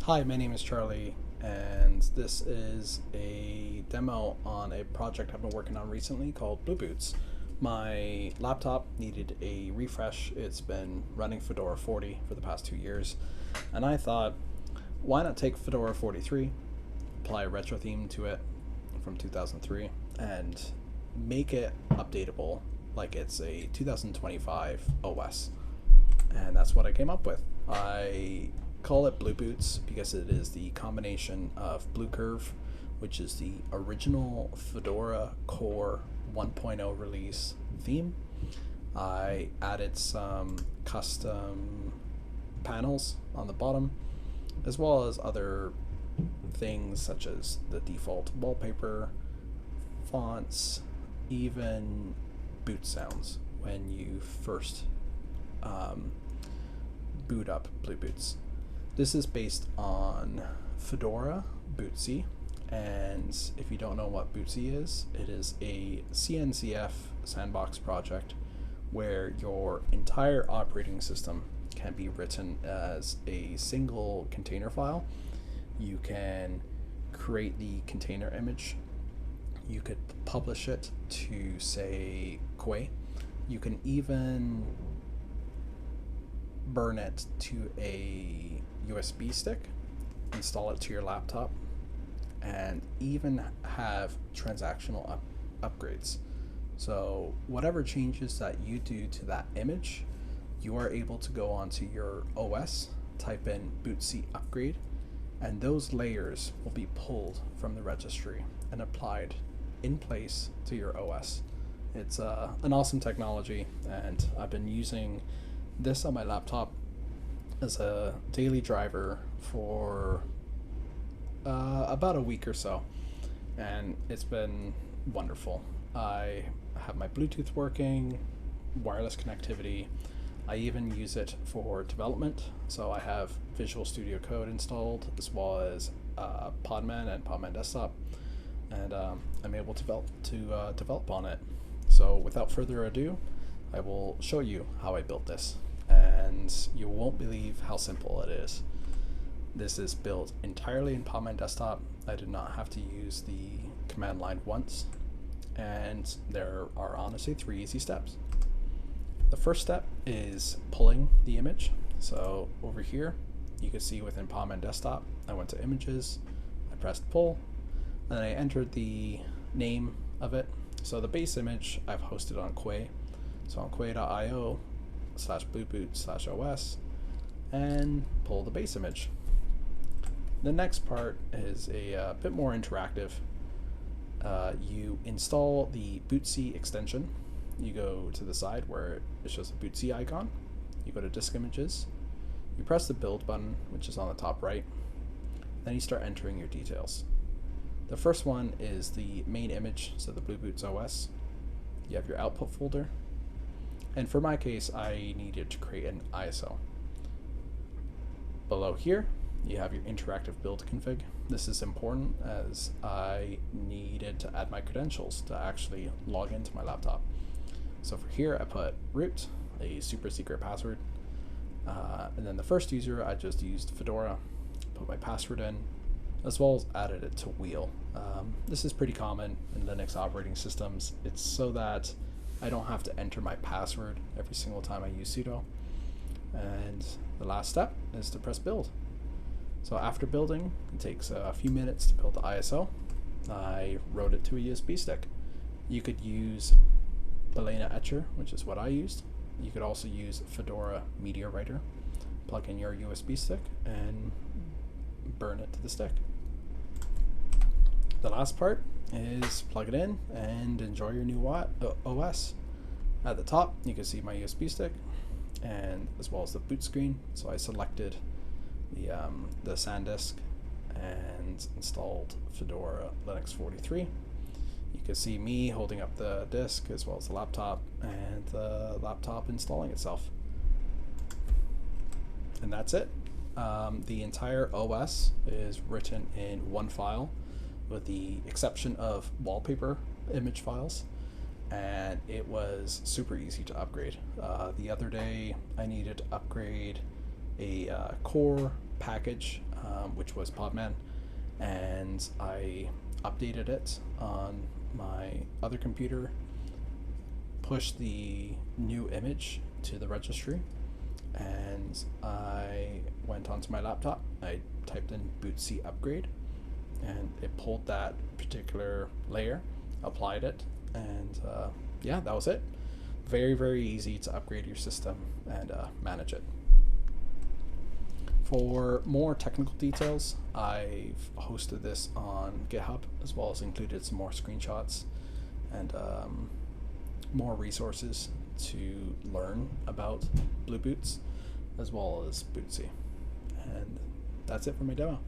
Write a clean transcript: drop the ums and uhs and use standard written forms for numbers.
Hi, my name is Charlie, and this is a demo on a project I've been working on recently called Blueboots. My laptop needed a refresh. It's been running Fedora 40 for the past 2 years, and I thought, why not take Fedora 43, apply a retro theme to it from 2003, and make it updatable like it's a 2025 OS. And that's what I came up with. I call it Blueboots because it is the combination of Bluecurve, which is the original Fedora Core 1.0 release theme. I added some custom panels on the bottom, as well as other things such as the default wallpaper, fonts, even boot sounds when you first boot up Blueboots. This is based on Fedora Bootsy, and if you don't know what Bootsy is, it is a CNCF sandbox project where your entire operating system can be written as a single container file. You can create the container image. You could publish it to, say, Quay. You can even burn it to a USB stick, install it to your laptop, and even have transactional upgrades. So whatever changes that you do to that image, you are able to go onto your OS, type in Bootsy upgrade, and those layers will be pulled from the registry and applied in place to your OS. It's an awesome technology, and I've been using this on my laptop as a daily driver for about a week or so, and it's been wonderful. I have my Bluetooth working, wireless connectivity. I even use it for development, so I have Visual Studio Code installed, as well as Podman and Podman Desktop, and I'm able to develop on it. So without further ado, I will show you how I built this, and you won't believe how simple it is. This is built entirely in Podman Desktop. I did not have to use the command line once, and there are honestly 3 easy steps. The first step is pulling the image. So over here, you can see within Podman Desktop, I went to Images, I pressed Pull, and I entered the name of it. So the base image I've hosted on Quay. So on quay.io/blueboots/os, and pull the base image. The next part is a bit more interactive. You install the Bootsy extension. You go to the side where it shows the Bootsy icon. You go to Disk Images. You press the Build button, which is on the top right. Then you start entering your details. The first one is the main image, so the Blueboots OS. You have your output folder. And for my case, I needed to create an ISO. Below here, you have your interactive build config. This is important as I needed to add my credentials to actually log into my laptop. So for here, I put root, a super secret password, and then the first user, I just used Fedora, put my password in, as well as added it to wheel. This is pretty common in Linux operating systems. It's so that I don't have to enter my password every single time I use sudo. And the last step is to press build. So after building, it takes a few minutes to build the ISO. I wrote it to a USB stick. You could use Balena Etcher, which is what I used. You could also use Fedora Media Writer. Plug in your USB stick and burn it to the stick. The last part is plug it in and enjoy your new OS. At the top, you can see my USB stick, and as well as the boot screen. So I selected the SanDisk and installed Fedora Linux 43. You can see me holding up the disk as well as the laptop, and the laptop installing itself. And that's it. The entire OS is written in one file, with the exception of wallpaper image files, and it was super easy to upgrade. The other day I needed to upgrade a core package which was Podman, and I updated it on my other computer, pushed the new image to the registry, and I went onto my laptop. I typed in bootc upgrade, and it pulled that particular layer, applied it, and yeah, that was it. Very, very easy to upgrade your system and manage it. For more technical details, I've hosted this on GitHub, as well as included some more screenshots and more resources to learn about Blueboots, as well as Bootsy. And that's it for my demo.